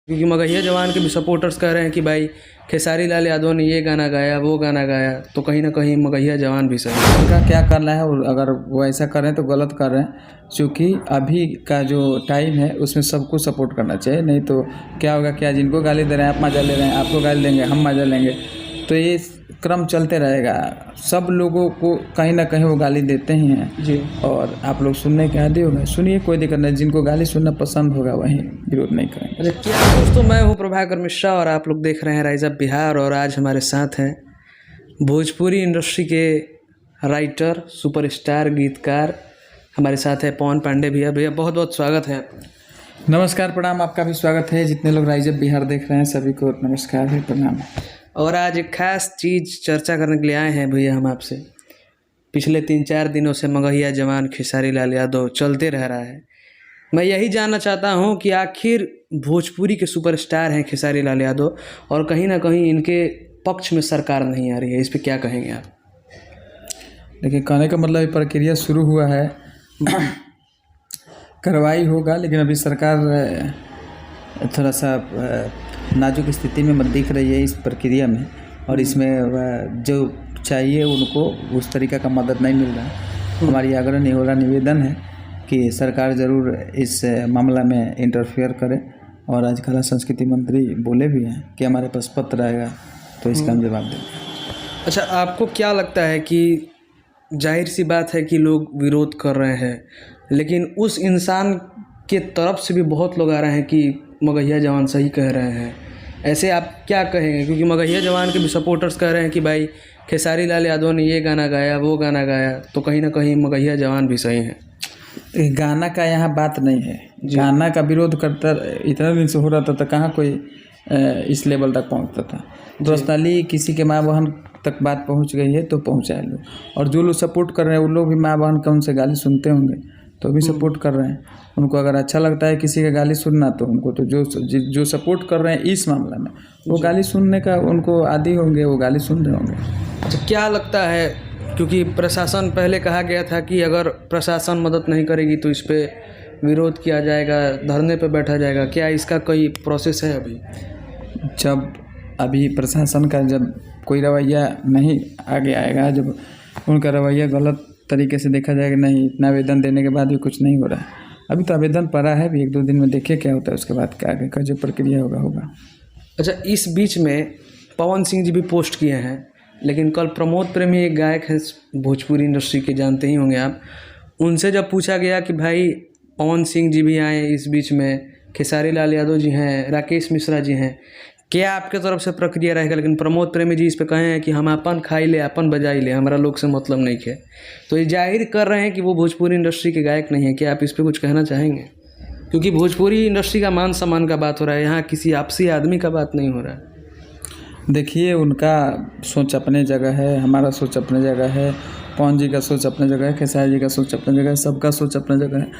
क्योंकि मगहिया जवान के भी सपोर्टर्स कह रहे हैं कि भाई खेसारी लाल यादव ने ये गाना गाया, वो गाना गाया, तो कहीं ना कहीं मगहिया जवान भी सही है। उनका क्या करना है, और अगर वो ऐसा कर रहे हैं तो गलत कर रहे हैं, क्योंकि अभी का जो टाइम है उसमें सबको सपोर्ट करना चाहिए। नहीं तो क्या होगा, क्या जिनको गाली दे रहे हैं आप मज़ा ले रहे हैं, आपको गाली देंगे हम मज़ा लेंगे, तो ये क्रम चलते रहेगा। सब लोगों को कहीं ना कहीं वो गाली देते ही हैं जी। और आप लोग सुनने के आदी हो गए, सुनिए, कोई दिक्कत नहीं। जिनको गाली सुनना पसंद होगा वहीं विरोध नहीं करेंगे। अच्छा, क्या दोस्तों, मैं हूँ प्रभाकर मिश्रा और आप लोग देख रहे हैं राइज अप बिहार। और आज हमारे साथ हैं भोजपुरी इंडस्ट्री के राइटर, सुपरस्टार, गीतकार, हमारे साथ है पवन पांडे भैया। भैया बहुत बहुत स्वागत है। नमस्कार, प्रणाम, आपका भी स्वागत है। जितने लोग राइज अप बिहार देख रहे हैं सभी को नमस्कार है, प्रणाम। और आज एक खास चीज़ चर्चा करने के लिए आए हैं भैया हम आपसे। पिछले 3-4 दिनों से मगहिया जवान खेसारी लाल यादव चलते रह रहा है। मैं यही जानना चाहता हूं कि आखिर भोजपुरी के सुपरस्टार हैं खेसारी लाल यादव और कहीं ना कहीं इनके पक्ष में सरकार नहीं आ रही है, इस पर क्या कहेंगे आप? देखिए, कहने का मतलब प्रक्रिया शुरू हुआ है, कार्रवाई होगा, लेकिन अभी सरकार थोड़ा सा नाजुक स्थिति में मत दिख रही है इस प्रक्रिया में, और इसमें जो चाहिए उनको उस तरीक़ा का मदद नहीं मिल रहा है। हमारी आग्रह निवेदन है कि सरकार ज़रूर इस मामला में इंटरफेयर करे, और आज कला संस्कृति मंत्री बोले भी हैं कि हमारे पास पत्र आएगा तो इसका हम जवाब देंगे। अच्छा, आपको क्या लगता है कि जाहिर सी बात है कि लोग विरोध कर रहे हैं, लेकिन उस इंसान के तरफ से भी बहुत लोग आ रहे हैं कि मगहिया जवान सही कह रहे हैं, ऐसे आप क्या कहेंगे? क्योंकि मगहिया जवान के भी सपोर्टर्स कह रहे हैं कि भाई खेसारी लाल यादव ने ये गाना गाया, वो गाना गाया, तो कहीं ना कहीं मगहिया जवान भी सही हैं। गाना का यहाँ बात नहीं है। गाना का विरोध करता इतना दिन से हो रहा था, तो कहाँ कोई इस लेवल तक पहुँचता था। पर्सनली किसी के माँ बहन तक बात पहुँच गई है तो पहुँचाए लोग, और जो लोग सपोर्ट कर रहे हैं वो लोग भी माँ बहन का उनसे गाली सुनते होंगे तो भी सपोर्ट कर रहे हैं। उनको अगर अच्छा लगता है किसी का गाली सुनना, तो उनको तो जो सपोर्ट कर रहे हैं इस मामला में, वो गाली सुनने का उनको आदी होंगे, वो गाली सुन रहे होंगे। अच्छा, क्या लगता है, क्योंकि प्रशासन, पहले कहा गया था कि अगर प्रशासन मदद नहीं करेगी तो इस पर विरोध किया जाएगा, धरने पे बैठा जाएगा, क्या इसका कोई प्रोसेस है अभी? जब अभी प्रशासन का जब कोई रवैया नहीं आगे आएगा, जब उनका रवैया गलत तरीके से देखा जाएगा, नहीं इतना आवेदन देने के बाद भी कुछ नहीं हो रहा है, अभी तो आवेदन पड़ा है, भी 1-2 दिन में देखिए क्या होता है, उसके बाद क्या आगे का जो प्रक्रिया होगा। अच्छा, इस बीच में पवन सिंह जी भी पोस्ट किए हैं, लेकिन कल प्रमोद प्रेमी एक गायक हैं भोजपुरी इंडस्ट्री के, जानते ही होंगे आप, उनसे जब पूछा गया कि भाई पवन सिंह जी भी आए इस बीच में, खेसारी लाल यादव जी हैं, राकेश मिश्रा जी हैं, क्या आपके तरफ से प्रक्रिया रहेगा? लेकिन प्रमोद प्रेमी जी इस पे कहे हैं कि हम अपन खाई ले, अपन बजाई ले, हमारा लोग से मतलब नहीं है। तो ये जाहिर कर रहे हैं कि वो भोजपुरी इंडस्ट्री के गायक नहीं है। क्या आप इस पर कुछ कहना चाहेंगे? क्योंकि भोजपुरी इंडस्ट्री का मान सम्मान का बात हो रहा है, यहाँ किसी आपसी आदमी का बात नहीं हो रहा है। देखिए, उनका सोच अपने जगह है, हमारा सोच अपने जगह है, पवन जी का सोच अपने जगह है, खेसारी जी का सोच अपने जगह है, सबका सोच अपने जगह है,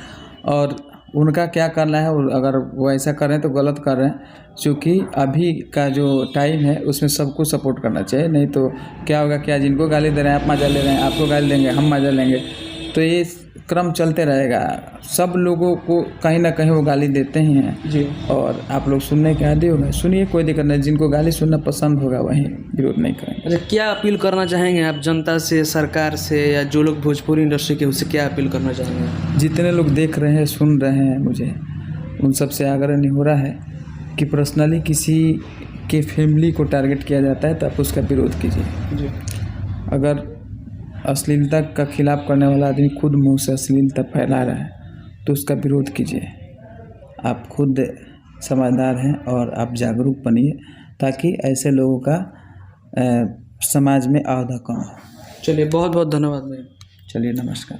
और उनका क्या करना है, और अगर वो ऐसा कर रहे हैं तो गलत कर रहे हैं, क्योंकि अभी का जो टाइम है उसमें सबको सपोर्ट करना चाहिए। नहीं तो क्या होगा, क्या जिनको गाली दे रहे हैं आप मज़ा ले रहे हैं, आपको गाली देंगे हम मज़ा लेंगे, तो ये क्रम चलते रहेगा। सब लोगों को कहीं ना कहीं वो गाली देते ही हैं जी। और आप लोग सुनने के आदी हो गए, सुनिए, कोई दिक्कत नहीं। जिनको गाली सुनना पसंद होगा वहीं विरोध नहीं करेंगे। अच्छा, क्या अपील करना चाहेंगे आप जनता से, सरकार से, या जो लोग भोजपुरी इंडस्ट्री के, उससे क्या अपील करना चाहेंगे? जितने लोग देख रहे हैं, सुन रहे हैं, मुझे उन सब से आग्रह नहीं हो रहा है कि पर्सनली किसी के फैमिली को टारगेट किया जाता है तो आप उसका विरोध कीजिए। जी। अगर अश्लीलता का खिलाफ करने वाला आदमी खुद मुंह से अश्लीलता फैला रहा है तो उसका विरोध कीजिए। आप खुद समझदार हैं और आप जागरूक बनिए, ताकि ऐसे लोगों का समाज में आवधा कम हो। चलिए, बहुत बहुत धन्यवाद भैया। चलिए, नमस्कार।